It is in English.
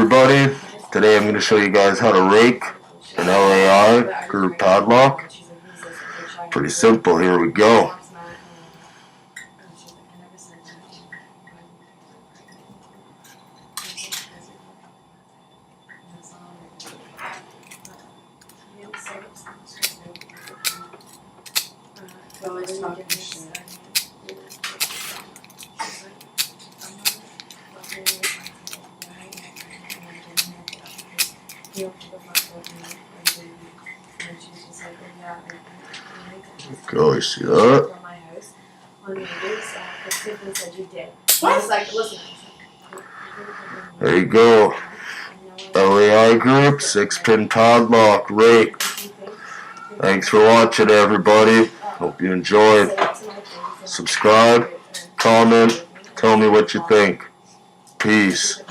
everybody, today I'm going to show you guys how to rake an LAI group padlock. Pretty simple, here we go. Go, you see that? There you go. LAI group, 6-pin padlock, raked. Thanks for watching, everybody. Hope you enjoyed. Subscribe, comment, tell me what you think. Peace.